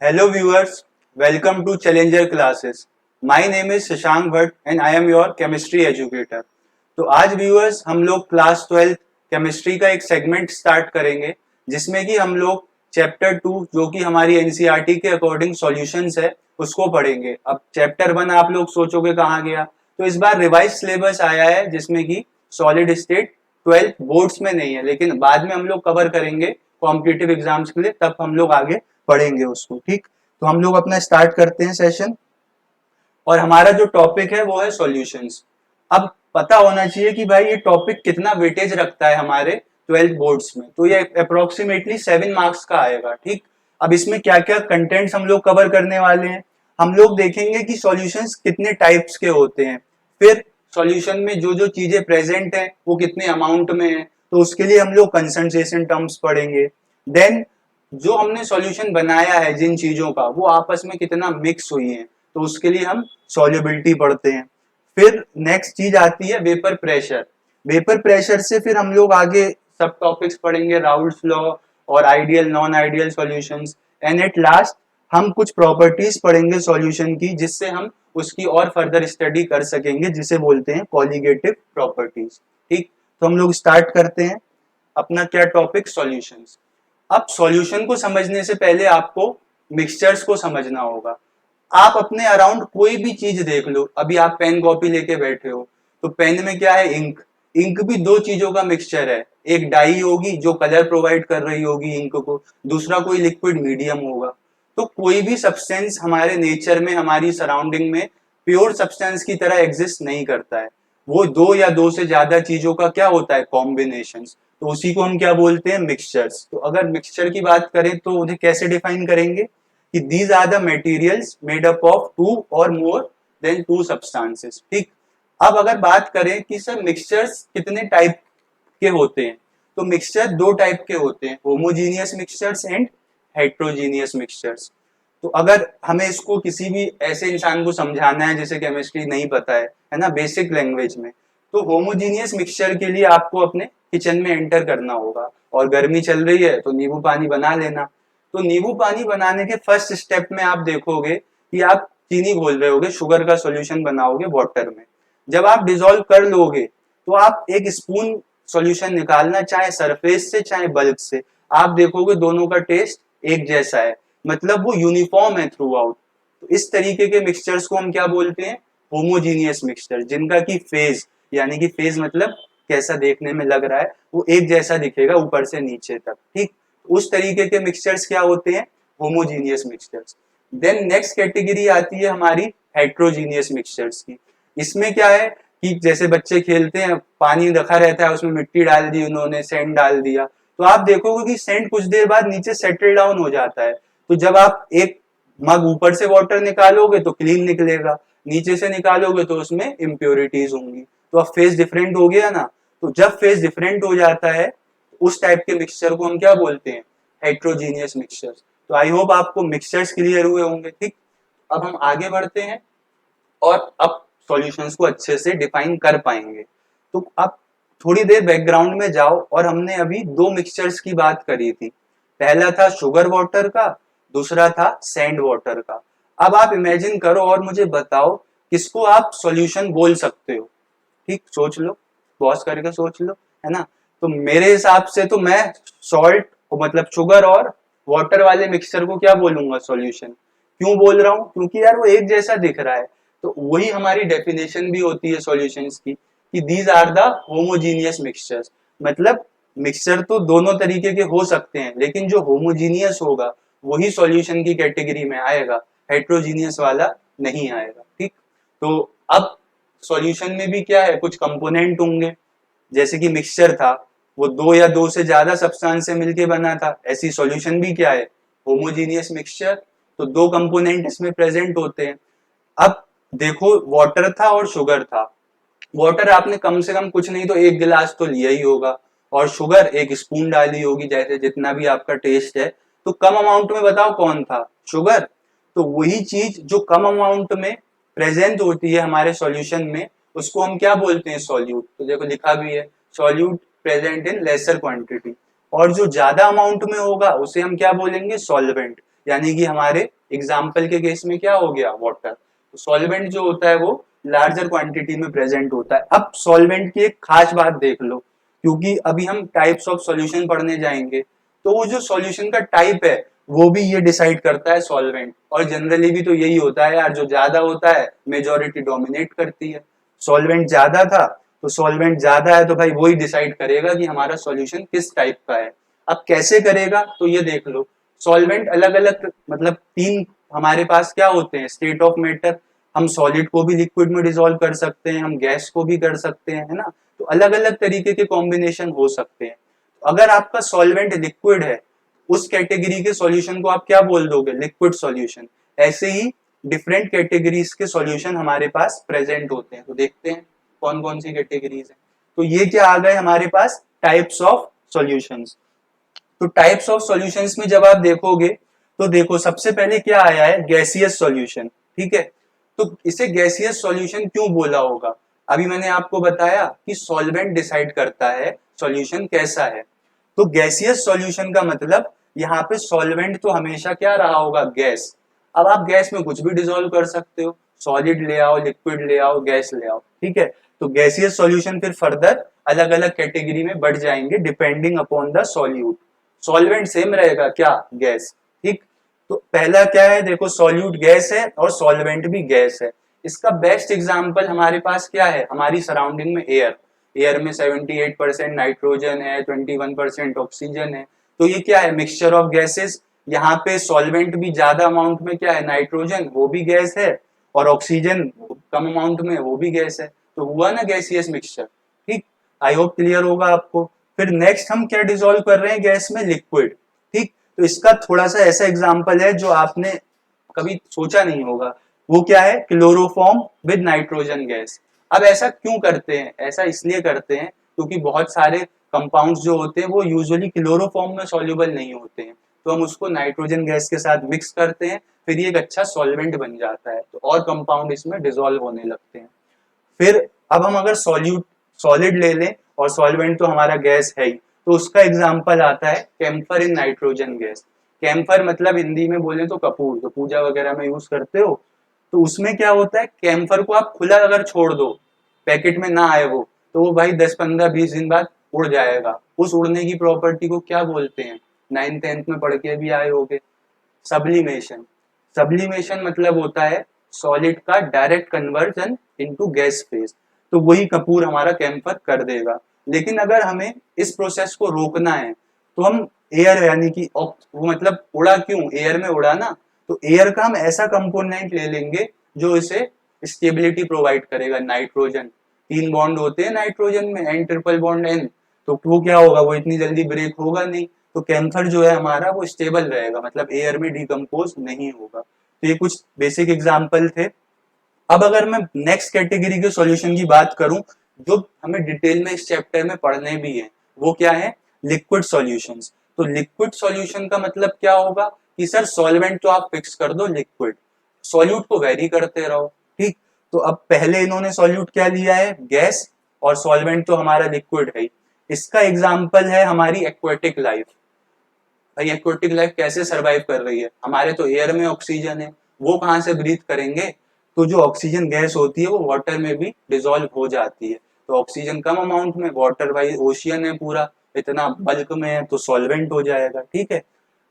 Hello viewers, welcome to Challenger classes. My name is Shashank Bhatt and I am your chemistry educator. तो आज viewers हम लोग class 12 chemistry का एक segment start करेंगे जिसमें कि हम लोग चैप्टर 2 जो कि हमारी एनसीईआरटी के अकॉर्डिंग सॉल्यूशंस है उसको पढ़ेंगे। अब चैप्टर 1 आप लोग सोचोगे कहाँ गया, तो इस बार रिवाइज सिलेबस आया है जिसमें कि सॉलिड स्टेट 12 बोर्ड्स में नहीं है, लेकिन बाद में हम लोग कवर करेंगे कॉम्पिटिटिव एग्जाम्स के लिए, तब हम लोग आगे पढ़ेंगे उसको। ठीक, तो हम लोग अपना स्टार्ट करते हैं सेशन और हमारा जो टॉपिक है वो है सॉल्यूशंस। अब पता होना चाहिए कि भाई ये टॉपिक कितना वेटेज रखता है हमारे 12 बोर्ड्स में, तो ये अप्रोक्सीमेटली 7 मार्क्स का आएगा। ठीक, अब इसमें क्या क्या कंटेंट्स हम लोग कवर करने वाले हैं, हम लोग देखेंगे कि सॉल्यूशंस कितने टाइप्स के होते हैं, फिर सॉल्यूशन में जो जो चीजें प्रेजेंट है वो कितने अमाउंट में है, तो उसके लिए हम लोग कंसंट्रेशन टर्म्स पढ़ेंगे। देन जो हमने सॉल्यूशन बनाया है जिन चीजों का वो आपस में कितना मिक्स हुई है, तो उसके लिए हम सॉल्युबिलिटी पढ़ते हैं। फिर नेक्स्ट चीज आती है वेपर प्रेशर। वेपर प्रेशर से फिर हम लोग आगे सब टॉपिक्स पढ़ेंगे, राउल्ट्स लॉ और ideal non ideal solutions. And at last हम कुछ प्रॉपर्टीज पढ़ेंगे सॉल्यूशन की जिससे हम उसकी और फर्दर स्टडी कर सकेंगे, जिसे बोलते हैं कॉलिगेटिव प्रॉपर्टीज। ठीक, तो हम लोग स्टार्ट करते हैं अपना क्या टॉपिक, सॉल्यूशंस। अब सॉल्यूशन को समझने से पहले आपको मिक्सचर्स को समझना होगा। आप अपने अराउंड कोई भी चीज देख लो, अभी आप पेन कॉपी लेके बैठे हो तो पेन में क्या है, इंक। इंक भी दो चीजों का मिक्सचर है, एक डाई होगी जो कलर प्रोवाइड कर रही होगी इंक को, दूसरा कोई लिक्विड मीडियम होगा। तो कोई भी सब्सटेंस हमारे नेचर में, हमारी सराउंडिंग में प्योर सब्सटेंस की तरह एग्जिस्ट नहीं करता है, वो दो या दो से ज्यादा चीजों का क्या होता है, कॉम्बिनेशंस। तो उसी को हम क्या बोलते हैं, मिक्सचर्स। तो अगर मिक्सचर की बात करें तो उन्हें कैसे डिफाइन करेंगे कि these are the materials made up of two or more than two substances। ठीक, अब अगर बात करें कि सर मिक्सचर्स कितने टाइप के होते हैं, तो मिक्सचर दो टाइप के होते हैं, homogeneous mixtures and heterogeneous mixtures. तो अगर हमें इसको किसी भी ऐसे इंसान को समझाना है जिसे केमिस्ट्री नहीं पता है ना, बेसिक लैंग्वेज में, तो होमोजीनियस मिक्सचर के लिए आपको अपने किचन में एंटर करना होगा, और गर्मी चल रही है तो नींबू पानी बना लेना। तो नींबू पानी बनाने के फर्स्ट स्टेप में आप देखोगे कि आप चीनी घोल रहे होगे, शुगर का सॉल्यूशन बनाओगे वाटर में। जब आप डिसॉल्व कर लोगे तो आप एक स्पून सॉल्यूशन निकालना, चाहे सरफेस से चाहे बल्क से, आप देखोगे दोनों का टेस्ट एक जैसा है, मतलब वो यूनिफॉर्म है थ्रू आउट। तो इस तरीके के मिक्सचर्स को हम क्या बोलते हैं, होमोजीनियस मिक्सचर, जिनका की फेज, यानी कि फेज मतलब कैसा देखने में लग रहा है, वो एक जैसा दिखेगा ऊपर से नीचे तक। ठीक, उस तरीके के मिक्सचर्स क्या होते हैं, homogeneous mixtures. Then next category आती है हमारी हेट्रोजीनियस मिक्सचर्स की। इसमें क्या है कि जैसे बच्चे खेलते हैं, पानी रखा रहता है, उसमें मिट्टी डाल दी उन्होंने, सेंड डाल दिया, तो आप देखोगे कि सेंड कुछ देर बाद नीचे सेटल डाउन हो जाता है। तो जब आप एक मग ऊपर से वाटर निकालोगे तो क्लीन निकलेगा, नीचे से निकालोगे तो उसमें इम्प्योरिटीज होंगी, तो अब फेज डिफरेंट हो गया ना। तो जब फेज डिफरेंट हो जाता है उस टाइप के मिक्सचर को हम क्या बोलते हैं, हेट्रोजीनियस मिक्सचर्स। तो आई होप आपको मिक्सचर्स क्लियर हुए होंगे। ठीक, अब हम आगे बढ़ते हैं और अब सॉल्यूशंस को अच्छे से डिफाइन कर पाएंगे। तो आप थोड़ी देर बैकग्राउंड में जाओ, और हमने अभी दो मिक्सचर्स की बात करी थी, पहला था शुगर वाटर का, दूसरा था सैंड वाटर का। अब आप इमेजिन करो और मुझे बताओ किसको आप सॉल्यूशन बोल सकते हो। ठीक, सोच लो, पॉज करके सोच लो, है ना। तो मेरे हिसाब से तो मैं सॉल्ट मतलब शुगर और वाटर वाले मिक्सचर को क्या बोलूंगा, सॉल्यूशन। क्यों बोल रहा हूं, क्योंकि यार वो एक जैसा दिख रहा है। तो वही हमारी डेफिनेशन भी होती है सॉल्यूशंस की कि these are the homogeneous mixtures. मतलब मिक्सचर तो दोनों तरीके के हो सकते हैं, लेकिन जो होमोजीनियस होगा वही सॉल्यूशन की कैटेगरी में आएगा, हेट्रोजीनियस वाला नहीं आएगा। ठीक, तो अब सॉल्यूशन में भी क्या है, कुछ कंपोनेंट होंगे, जैसे कि मिक्सचर था वो दो या दो से ज्यादा सब्सटेंस से मिलके बना था, ऐसी सॉल्यूशन भी क्या है, होमोजीनियस मिक्सचर। तो दो कंपोनेंट इसमें प्रेजेंट होते हैं। अब देखो, वाटर था और शुगर था। वाटर आपने कम से कम कुछ नहीं तो एक गिलास तो लिया ही होगा, और शुगर एक स्पून डाली होगी, जैसे जितना भी आपका टेस्ट है। तो कम अमाउंट में बताओ कौन था, शुगर। तो वही चीज जो कम अमाउंट में प्रेजेंट होती है हमारे सॉल्यूशन में, उसको हम क्या बोलते हैं, सॉल्यूट। तो देखो लिखा भी है, solute present in laser quantity. और जो ज्यादा अमाउंट में होगा उसे हम क्या बोलेंगे, सॉल्वेंट। यानी कि हमारे एग्जाम्पल के केस में क्या हो गया, वाटर। तो सॉल्वेंट जो होता है वो लार्जर क्वांटिटी में प्रेजेंट होता है। अब सॉल्वेंट की एक खास बात देख लो, क्योंकि अभी हम टाइप्स ऑफ सॉल्यूशन पढ़ने जाएंगे, तो वो जो सॉल्यूशन का टाइप है वो भी ये डिसाइड करता है सॉल्वेंट। और जनरली भी तो यही होता है यार, जो ज्यादा होता है मेजोरिटी डोमिनेट करती है। सॉल्वेंट ज्यादा था तो सॉल्वेंट ज्यादा है तो भाई वही डिसाइड करेगा कि हमारा सॉल्यूशन किस टाइप का है। अब कैसे करेगा, तो ये देख लो, सॉल्वेंट अलग अलग मतलब तीन हमारे पास क्या होते हैं, स्टेट ऑफ मैटर। हम सॉलिड को भी लिक्विड में डिसॉल्व कर सकते हैं, हम गैस को भी कर सकते हैं, है ना। तो अलग अलग तरीके के कॉम्बिनेशन हो सकते हैं। अगर आपका सॉल्वेंट लिक्विड है, उस कैटेगरी के सॉल्यूशन को आप क्या बोल दोगे, लिक्विड सॉल्यूशन। ऐसे ही डिफरेंट कैटेगरीज के सॉल्यूशन हमारे पास प्रेजेंट होते हैं। तो देखते हैं कौन कौन सी कैटेगरीज है। तो ये क्या आ गए हमारे पास, टाइप्स ऑफ सॉल्यूशंस। तो टाइप्स ऑफ सॉल्यूशंस में जब आप देखोगे तो देखो सबसे पहले क्या आया है, गैसियस सॉल्यूशन। ठीक है, तो इसे गैसियस सॉल्यूशन क्यों बोला होगा, अभी मैंने आपको बताया कि सॉल्वेंट डिसाइड करता है सॉल्यूशन कैसा है। तो गैसियस सॉल्यूशन का मतलब यहाँ पे सॉल्वेंट तो हमेशा क्या रहा होगा, गैस। अब आप गैस में कुछ भी डिसॉल्व कर सकते हो, सॉलिड ले आओ, लिक्विड ले आओ, गैस ले आओ, ठीक है। तो गैसियस सॉल्यूशन फिर फर्दर अलग अलग कैटेगरी में बढ़ जाएंगे depending upon the solute. Solvent same रहेगा क्या, गैस, ठीक। तो पहला क्या है, देखो सॉल्यूट गैस है और सॉल्वेंट भी गैस है। इसका बेस्ट एग्जांपल हमारे पास क्या है, हमारी सराउंडिंग में एयर। एयर में 78% नाइट्रोजन है, 21% ऑक्सीजन है। तो ये क्या है, मिक्सचर ऑफ गैसेस। यहाँ पे सॉल्वेंट भी ज्यादा अमाउंट में क्या है, नाइट्रोजन, वो भी गैस है, और ऑक्सीजन कम अमाउंट में, वो भी गैस है। तो हुआ ना गैसियस मिक्सचर, ठीक। आई होप क्लियर होगा आपको। फिर नेक्स्ट हम क्या डिसॉल्व कर रहे हैं गैस में, लिक्विड, ठीक। तो इसका थोड़ा सा ऐसा एग्जांपल है जो आपने कभी सोचा नहीं होगा। वो क्या है, क्लोरोफॉर्म विद नाइट्रोजन गैस। अब ऐसा क्यों करते हैं, ऐसा इसलिए करते हैं क्योंकि बहुत सारे कंपाउंड्स जो होते हैं वो यूजुअली क्लोरोफॉर्म में सॉल्युबल नहीं होते हैं, तो हम उसको नाइट्रोजन गैस के साथ मिक्स करते हैं, फिर ये एक अच्छा सॉल्वेंट बन जाता है, तो और कंपाउंड इसमें डिसॉल्व होने लगते हैं। फिर अब हम अगर सॉलिड ले लें, और सॉल्वेंट तो हमारा गैस है ही, तो उसका एग्जाम्पल आता है camphor in nitrogen gas. Camphor मतलब हिंदी में बोले तो कपूर, जो पूजा वगैरह में यूज करते हो। तो उसमें क्या होता है, कैम्फर को आप खुला अगर छोड़ दो, पैकेट में ना आए वो, तो वो भाई 10-15-20 दिन बाद उड़ जाएगा। उस उड़ने की प्रॉपर्टी को क्या बोलते हैं, 9th-10th में पढ़ के भी आए होगे, सब्लिमेशन। सब्लिमेशन मतलब होता है सॉलिड का direct conversion into gas phase. तो वही कपूर हमारा कैम्फर कर देगा। लेकिन अगर हमें इस प्रोसेस को रोकना है तो हम एयर यानी कि वो मतलब उड़ा क्यों, एयर में उड़ा ना, तो एयर का हम ऐसा कंपोनेंट ले लेंगे जो इसे स्टेबिलिटी प्रोवाइड करेगा। नाइट्रोजन, 3 बॉन्ड होते हैं नाइट्रोजन में, N ट्रिपल बॉन्ड N। तो वो क्या होगा, वो इतनी जल्दी ब्रेक होगा नहीं, तो कैंसर जो है हमारा वो स्टेबल रहेगा, मतलब एयर में डिकम्पोज नहीं होगा। तो ये कुछ बेसिक एग्जांपल थे। अब अगर मैं नेक्स्ट कैटेगरी के सॉल्यूशन की बात करूं जो हमें डिटेल में इस चैप्टर में पढ़ने भी है, वो क्या है, लिक्विड सॉल्यूशंस। तो लिक्विड सॉल्यूशन का मतलब क्या होगा कि सर सॉल्वेंट तो आप फिक्स कर दो लिक्विड, सॉल्यूट को वेरी करते रहो, ठीक। तो अब पहले इन्होंने सॉल्यूट क्या लिया है, गैस, और सॉल्वेंट तो हमारा लिक्विड है। इसका एग्जाम्पल है हमारी एक्वेटिक लाइफ। भाई एक्वेटिक लाइफ कैसे सरवाइव कर रही है, हमारे तो एयर में ऑक्सीजन है, वो कहाँ से ब्रीथ करेंगे। तो जो ऑक्सीजन गैस होती है वो वाटर में भी डिसॉल्व हो जाती है। तो ऑक्सीजन कम अमाउंट में, वाटर भाई ओशियन है पूरा, इतना बल्क में है, तो सॉल्वेंट हो जाएगा, ठीक है।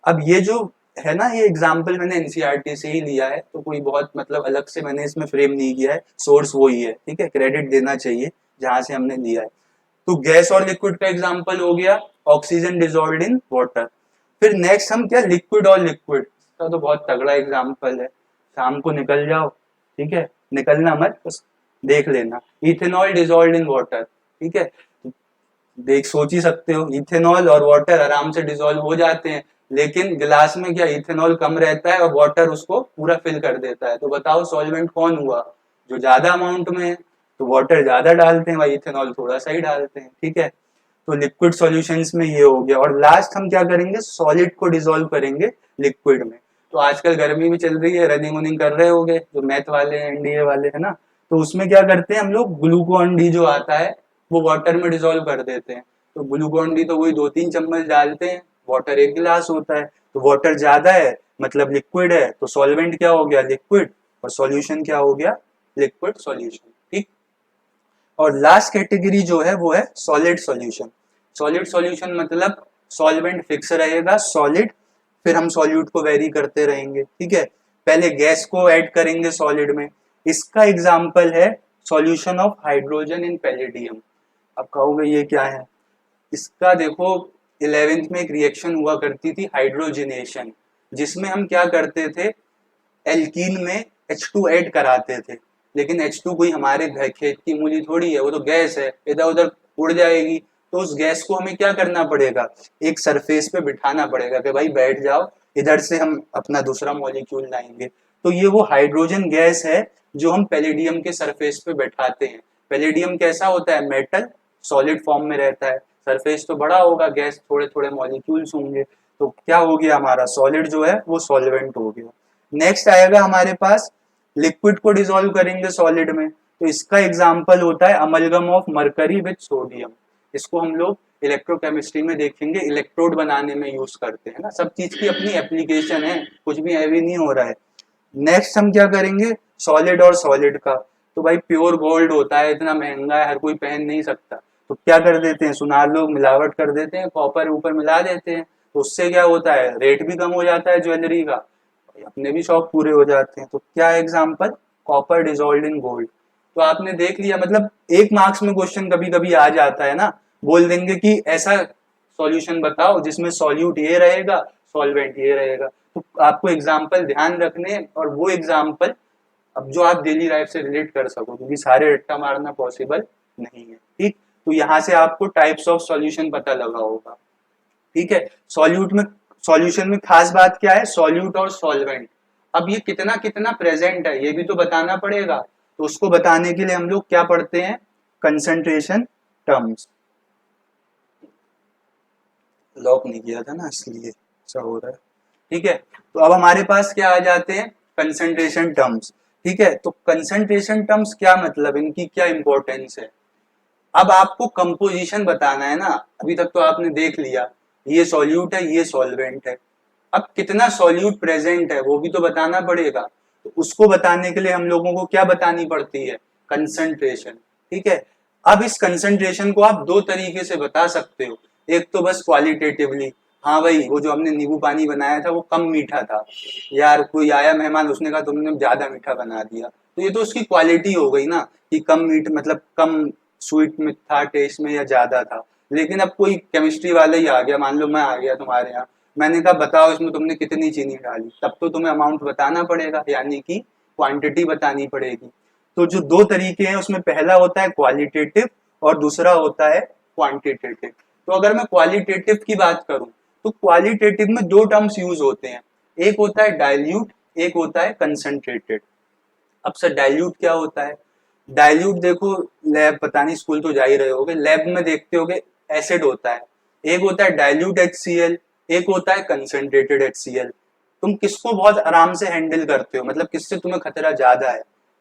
अब ये जो है ना, ये एग्जाम्पल मैंने एनसीईआरटी से ही लिया है, तो कोई बहुत मतलब अलग से मैंने इसमें फ्रेम नहीं किया है, सोर्स वही है, ठीक है, क्रेडिट देना चाहिए जहां से हमने लिया है। तो गैस और लिक्विड का एग्जाम्पल हो गया ऑक्सीजन डिसॉल्व्ड इन वाटर। फिर नेक्स्ट हम क्या, लिक्विड और लिक्विड, इसका तो बहुत तगड़ा एग्जाम्पल है। शाम को निकल जाओ, ठीक है, निकलना मत, बस देख लेना, इथेनॉल डिसॉल्व्ड इन वाटर, ठीक है। देख सोच ही सकते हो, इथेनॉल और वाटर आराम से डिसॉल्व हो जाते हैं, लेकिन गिलास में क्या इथेनॉल कम रहता है और वाटर उसको पूरा फिल कर देता है। तो बताओ सॉल्वेंट कौन हुआ, जो ज्यादा अमाउंट में है। तो वाटर ज्यादा डालते हैं भाई, इथेनॉल थोड़ा सा ही डालते हैं, ठीक है। तो लिक्विड सॉल्यूशंस में ये हो गया। और लास्ट हम क्या करेंगे, सॉलिड को डिसॉल्व करेंगे लिक्विड में। तो आजकल गर्मी भी चल रही है, रनिंग वनिंग कर रहे होगे जो मैथ वाले हैं, एनडीए वाले है ना। तो उसमें क्या करते हैं हम लोग, ग्लूकोन डी जो आता है वो वाटर में डिसॉल्व कर देते हैं। तो ग्लूकोन डी तो वही 2-3 चम्मच डालते हैं, वाटर एक गिलास होता है, तो वाटर ज्यादा है मतलब लिक्विड है, तो सॉल्वेंट क्या हो गया, लिक्विड, और सॉल्यूशन क्या हो गया, लिक्विड सॉल्यूशन। ठीक। और लास्ट कैटेगरी जो है वो है सॉलिड सॉल्यूशन। सॉलिड सॉल्यूशन मतलब सॉल्वेंट फिक्स रहेगा, सॉलिड, फिर हम सॉल्यूट को वेरी करते रहेंगे। ठीक है, पहले गैस को ऐड करेंगे सॉलिड में। इसका एग्जांपल है solution of hydrogen in palladium. अब कहोगे ये क्या है, इसका देखो 11th में एक रिएक्शन हुआ करती थी हाइड्रोजनेशन, जिसमें हम क्या करते थे, एल्कीन में H2 ऐड कराते थे। लेकिन H2 कोई हमारे घर खेत की मूली थोड़ी है, वो तो गैस है, इधर उधर उड़ जाएगी। तो उस गैस को हमें क्या करना पड़ेगा, एक सरफेस पे बिठाना पड़ेगा कि भाई बैठ जाओ, इधर से हम अपना दूसरा मॉलिक्यूल लाएंगे। तो ये वो हाइड्रोजन गैस है जो हम पैलेडियम के सरफेस पे बैठाते हैं। पैलेडियम कैसा होता है, मेटल, सॉलिड फॉर्म में रहता है, सरफेस तो बड़ा होगा, गैस थोड़े थोड़े मॉलिक्यूल्स होंगे, तो क्या हो गया हमारा सॉलिड जो है वो सॉल्वेंट हो गया। नेक्स्ट आएगा हमारे पास, लिक्विड को डिसॉल्व करेंगे सॉलिड में, तो इसका एग्जांपल होता है amalgam of mercury with sodium. इसको हम लोग इलेक्ट्रोकेमिस्ट्री में देखेंगे, इलेक्ट्रोड बनाने में यूज करते हैं ना, सब चीज की अपनी एप्लीकेशन है, कुछ भी हैवी नहीं हो रहा है। नेक्स्ट हम क्या करेंगे, सॉलिड और सॉलिड का, तो भाई प्योर गोल्ड होता है, इतना महंगा है, हर कोई पहन नहीं सकता, तो क्या कर देते हैं, सुनार लोग मिलावट कर देते हैं, कॉपर ऊपर मिला देते हैं, तो उससे क्या होता है, रेट भी कम हो जाता है ज्वेलरी का, अपने भी शौक पूरे हो जाते हैं। तो क्या example, copper dissolved in gold. तो आपने देख लिया, मतलब एक मार्क्स में क्वेश्चन कभी कभी आ जाता है ना, बोल देंगे कि ऐसा सॉल्यूशन बताओ जिसमें सॉल्यूट ये रहेगा, सॉल्वेंट ये रहेगा। तो आपको एग्जाम्पल ध्यान रखने, और वो एग्जाम्पल अब जो आप डेली लाइफ से रिलेट कर सको, क्योंकि सारे रट्टा मारना पॉसिबल नहीं है। ठीक, तो यहाँ से आपको टाइप्स ऑफ सॉल्यूशन पता लगा होगा। ठीक है, सॉल्यूट में, सॉल्यूशन में खास बात क्या है, सॉल्यूट और सॉल्वेंट, अब ये कितना कितना प्रेजेंट है ये भी तो बताना पड़ेगा। तो उसको बताने के लिए हम लोग क्या पढ़ते हैं, कंसंट्रेशन टर्म्स। लॉक नहीं किया था ना इसलिए ऐसा हो रहा है। ठीक है, तो अब हमारे पास क्या आ जाते हैं, कंसंट्रेशन टर्म्स। ठीक है, तो कंसंट्रेशन टर्म्स क्या मतलब, इनकी क्या इंपॉर्टेंस है। अब आपको कंपोजिशन बताना है ना, अभी तक तो आपने देख लिया ये सॉल्यूट है, ये सॉल्वेंट है, अब कितना सॉल्यूट प्रेजेंट है वो भी तो बताना पड़ेगा। तो उसको बताने के लिए हम लोगों को क्या बतानी पड़ती है, कंसंट्रेशन। ठीक है, अब इस कंसंट्रेशन को आप दो तरीके से बता सकते हो, एक तो बस क्वालिटेटिवली, हाँ भाई वो जो हमने नींबू पानी बनाया था वो कम मीठा था, यार कोई आया मेहमान उसने कहा तुमने ज्यादा मीठा बना दिया, तो ये तो उसकी क्वालिटी हो गई ना, कि कम मीठ मतलब कम स्वीट में था, टेस्ट में, या ज्यादा था। लेकिन अब कोई केमिस्ट्री वाला ही आ गया, मान लो मैं आ गया तुम्हारे यहाँ, मैंने कहा बताओ इसमें तुमने कितनी चीनी डाली, तब तो तुम्हें अमाउंट बताना पड़ेगा, यानी कि क्वांटिटी बतानी पड़ेगी। तो जो दो तरीके हैं उसमें पहला होता है क्वालिटेटिव और दूसरा होता है क्वांटिटेटिव। तो अगर मैं क्वालिटेटिव की बात करूं, तो क्वालिटेटिव में दो टर्म्स यूज होते हैं, एक होता है डाइल्यूट, एक होता है कंसंट्रेटेड। अब सर डाइल्यूट क्या होता है, डाइल्यूट देखो, लैब पता नहीं स्कूल तो जा ही रहे होगे, लैब में देखते होगे एसिड होता है, एक होता है डाइल्यूट HCl, एक होता है कंसंट्रेटेड HCl। तुम किसको बहुत आराम से हैंडल करते हो, मतलब किससे तुम्हें खतरा ज्यादा है,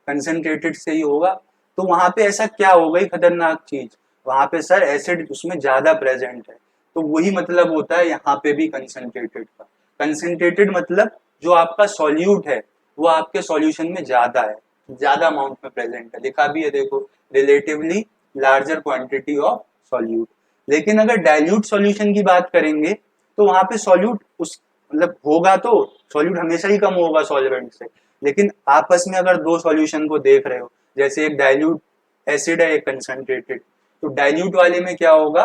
कंसंट्रेटेड से ही होगा। तो वहां पे ऐसा क्या हो गई खतरनाक चीज, वहां पे सर एसिड उसमें ज्यादा प्रेजेंट है, तो वही मतलब होता है यहाँ पे भी कंसंट्रेटेड का। कंसंट्रेटेड मतलब जो आपका सॉल्यूट है वो आपके सॉल्यूशन में ज्यादा है, ज्यादा अमाउंट में प्रेजेंट है, लिखा भी है देखो, relatively larger quantity of solute. लेकिन अगर डाइल्यूट सॉल्यूशन की बात करेंगे तो वहां पे सॉल्यूट उस मतलब होगा, तो सॉल्यूट हमेशा ही कम होगा सॉल्वेंट से, लेकिन आपस में अगर दो सॉल्यूशन को देख रहे हो, जैसे एक डाइल्यूट एसिड है एक कंसंट्रेटेड, तो डाइल्यूट वाले में क्या होगा,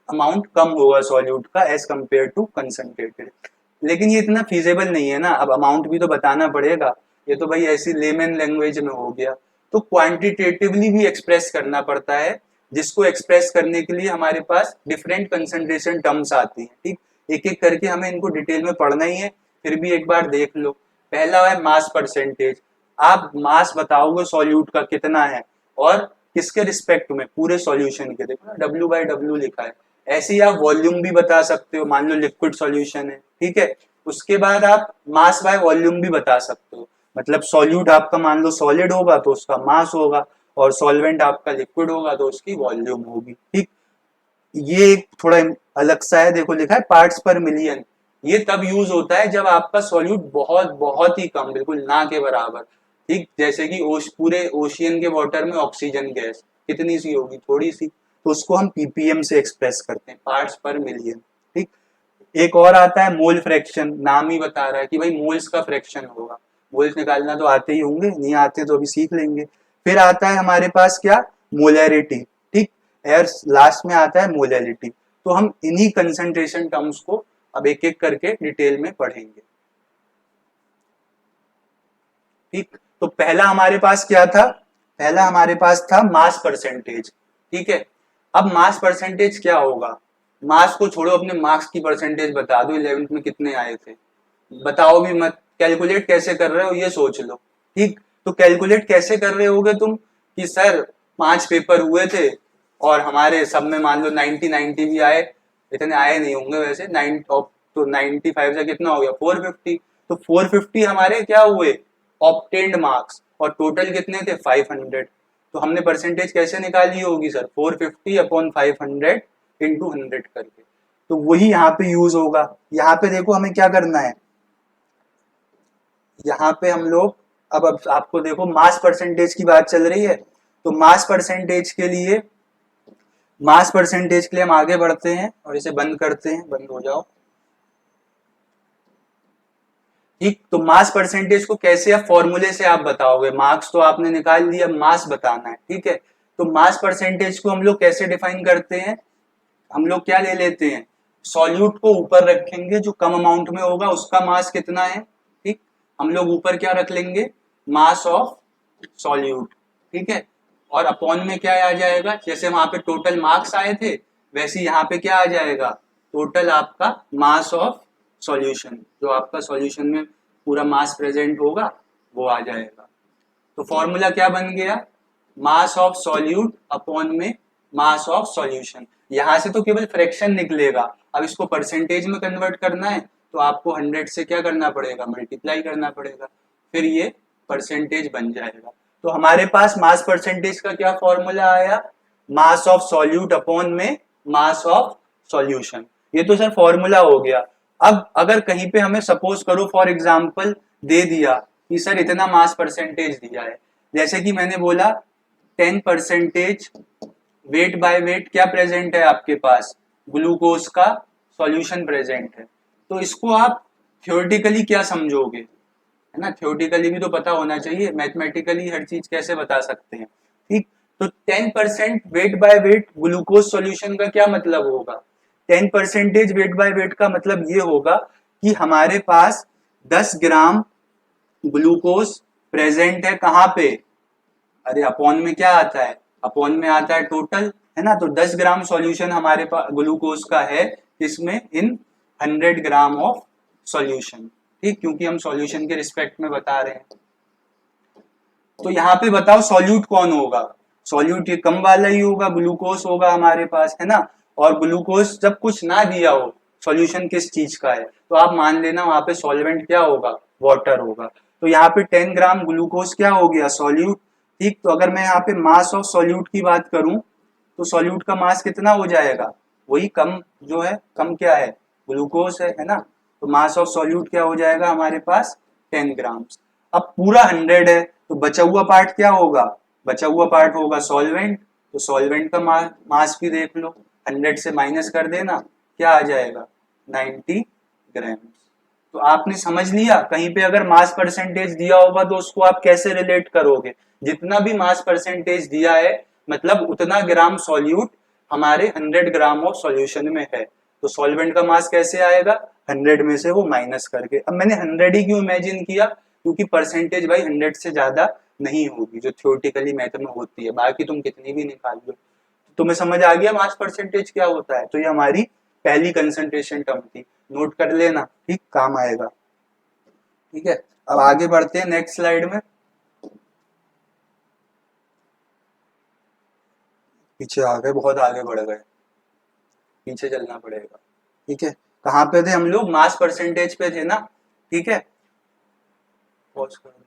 अमाउंट कम होगा सॉल्यूट का एज कंपेयर टू कंसंट्रेटेड। लेकिन ये इतना फीजेबल नहीं है ना, अब अमाउंट भी तो बताना पड़ेगा, ये तो भाई ऐसी लेमन लैंग्वेज में हो गया। तो क्वांटिटेटिवली भी एक्सप्रेस करना पड़ता है, जिसको एक्सप्रेस करने के लिए हमारे पास डिफरेंट कंसंट्रेशन टर्म्स आती हैं। ठीक, एक एक करके हमें इनको डिटेल में पढ़ना ही है, फिर भी एक बार देख लो। पहला है मास परसेंटेज, आप मास बताओगे सॉल्यूट का कितना है और किसके रिस्पेक्ट में, पूरे सॉल्यूशन के, देखो ना W/W लिखा है। ऐसे ही आप वॉल्यूम भी बता सकते हो, मान लो लिक्विड सॉल्यूशन है, ठीक है, उसके बाद आप मास बाय वॉल्यूम भी बता सकते हो, मतलब सॉल्यूट आपका मान लो सॉलिड होगा तो उसका मास होगा, और सॉल्वेंट आपका लिक्विड होगा तो उसकी वॉल्यूम होगी। ठीक, ये एक थोड़ा अलग सा है, देखो लिखा है पार्ट्स पर मिलियन। ये तब यूज होता है जब आपका सॉल्यूट बहुत बहुत ही कम, बिल्कुल ना के बराबर, ठीक, जैसे कि पूरे ओशियन के वाटर में ऑक्सीजन गैस कितनी सी होगी, थोड़ी सी, तो उसको हम पीपीएम से एक्सप्रेस करते हैं, पार्ट्स पर मिलियन। ठीक, एक और आता है मोल फ्रैक्शन, नाम ही बता रहा है कि भाई मोल्स का फ्रैक्शन होगा। मोल्स निकालना तो आते ही होंगे, नहीं आते तो अभी सीख लेंगे। फिर आता है हमारे पास क्या, मोलैरिटी। ठीक, एयर लास्ट में आता है मोलैरिटी। तो हम इन्हीं कंसंट्रेशन टर्म्स को अब एक एक करके डिटेल में पढ़ेंगे। ठीक, तो पहला हमारे पास क्या था, पहला हमारे पास था मास परसेंटेज। ठीक है, अब मास परसेंटेज क्या होगा, मास को छोड़ो, अपने मार्क्स की परसेंटेज बता दो, 11th में कितने आए थे, बताओ भी मत, कैलकुलेट कैसे कर रहे हो ये सोच लो। ठीक, तो कैलकुलेट कैसे कर रहे होगे तुम कि सर 5 पेपर हुए थे और हमारे सब में मान लो 90 भी आए, इतने आए नहीं होंगे वैसे, 9 तो 95 से कितना हो गया 450, तो 450 हमारे क्या हुए ऑब्टेन्ड मार्क्स, और टोटल कितने थे 500। तो हमने परसेंटेज कैसे निकाली होगी सर, 450 अपॉन 500 इंटू 100 करके। तो वही यहाँ पे यूज होगा। यहाँ पे देखो हमें क्या करना है, यहाँ पे हम लोग अब आपको देखो मास परसेंटेज की बात चल रही है, तो मास परसेंटेज के लिए हम आगे बढ़ते हैं और इसे बंद करते हैं, बंद हो जाओ। ठीक, तो मास परसेंटेज को कैसे आप फॉर्मूले से आप बताओगे, मार्क्स तो आपने निकाल दिया, मास बताना है। ठीक है, तो मास परसेंटेज को हम लोग कैसे डिफाइन करते हैं, हम लोग क्या ले लेते हैं, सॉल्यूट को ऊपर रखेंगे, जो कम अमाउंट में होगा उसका मास कितना है, ठीक, हम लोग ऊपर क्या रख लेंगे, मास ऑफ सॉल्यूट। ठीक है, और अपॉन में क्या आ जाएगा, जैसे वहां पे टोटल मार्क्स आए थे वैसे यहाँ पे क्या आ जाएगा, टोटल आपका मास ऑफ सॉल्यूशन, जो आपका सॉल्यूशन में पूरा मास प्रेजेंट होगा वो आ जाएगा। तो फॉर्मूला क्या बन गया, मास ऑफ सॉल्यूट अपॉन में मास ऑफ सॉल्यूशन। यहां से तो केवल फ्रैक्शन निकलेगा, अब इसको परसेंटेज में कन्वर्ट करना है तो आपको 100 से क्या करना पड़ेगा, मल्टीप्लाई करना पड़ेगा, फिर ये परसेंटेज बन जाएगा। तो हमारे पास मास परसेंटेज का क्या फॉर्मूला आया, मास ऑफ सॉल्यूट अपॉन में मास ऑफ सॉल्यूशन। ये तो सर फॉर्मूला हो गया। अब अगर कहीं पे हमें सपोज करो फॉर एग्जांपल दे दिया कि सर इतना मास परसेंटेज दिया है, जैसे कि मैंने बोला 10% वेट बाय वेट क्या प्रेजेंट है आपके पास, ग्लूकोज का सॉल्यूशन प्रेजेंट है, तो इसको आप थ्योरेटिकली क्या समझोगे, है ना, थ्योरेटिकली भी तो पता होना चाहिए, मैथमेटिकली हर चीज कैसे बता सकते हैं। ठीक, तो 10% weight by weight glucose solution का क्या मतलब होगा, 10% वेट बाय वेट का मतलब ये होगा कि हमारे पास 10 ग्राम ग्लूकोज प्रेजेंट है कहाँ पे, अरे अपॉन में क्या आता है, अपॉन में आता है टोटल, है ना, तो 10 ग्राम सॉल्यूशन हमारे पास ग्लूकोज का है, इसमें इन 100 ग्राम ऑफ सॉल्यूशन। ठीक, क्योंकि हम सॉल्यूशन के रिस्पेक्ट में बता रहे हैं। तो यहाँ पे बताओ सॉल्यूट कौन होगा, सॉल्यूट ये कम वाला ही होगा, ग्लूकोज होगा हमारे पास, है ना, और ग्लूकोज जब कुछ ना दिया हो, सॉल्यूशन किस चीज का है, तो आप मान लेना वहां पे सॉल्वेंट क्या होगा, वाटर होगा। तो यहाँ पे 10 ग्राम ग्लूकोज क्या हो गया, सॉल्यूट। ठीक, तो अगर मैं यहाँ पे मास ऑफ सॉल्यूट की बात करूं तो सॉल्यूट का मास कितना हो जाएगा, वही कम जो है, कम क्या है, ग्लूकोज है ना, तो मास ऑफ सॉल्यूट क्या हो जाएगा हमारे पास 10 ग्राम। अब पूरा 100 है तो बचा हुआ पार्ट क्या होगा, बचा हुआ पार्ट होगा सॉल्वेंट, तो सॉल्वेंट का मास भी देख लो, 100 से माइनस कर देना क्या आ जाएगा 90 ग्राम। तो आपने समझ लिया, कहीं पे अगर मास परसेंटेज दिया होगा तो उसको आप कैसे रिलेट करोगे, जितना भी मास परसेंटेज दिया है मतलब उतना ग्राम सॉल्यूट हमारे 100 ग्राम ऑफ सॉल्यूशन में है, तो सॉल्वेंट का मास कैसे आएगा 100 में से वो माइनस करके। अब मैंने 100 ही क्यों इमेजिन किया, क्योंकि परसेंटेज भाई 100 से ज्यादा नहीं होगी जो थ्योरेटिकली मैथ में होती है, बाकी तुम कितनी भी निकाल लो। तुम्हें समझ आ गया मास परसेंटेज क्या होता है, तो ये हमारी पहली कंसंट्रेशन टर्म थी, नोट कर लेना, ठीक, काम आएगा। ठीक है, अब आगे बढ़ते हैं नेक्स्ट स्लाइड में, पीछे आ गए, बहुत आगे बढ़ गए, पीछे चलना पड़ेगा। ठीक है, कहाँ पे थे हम लोग, मास परसेंटेज पे थे ना। ठीक है, पॉज कर दो।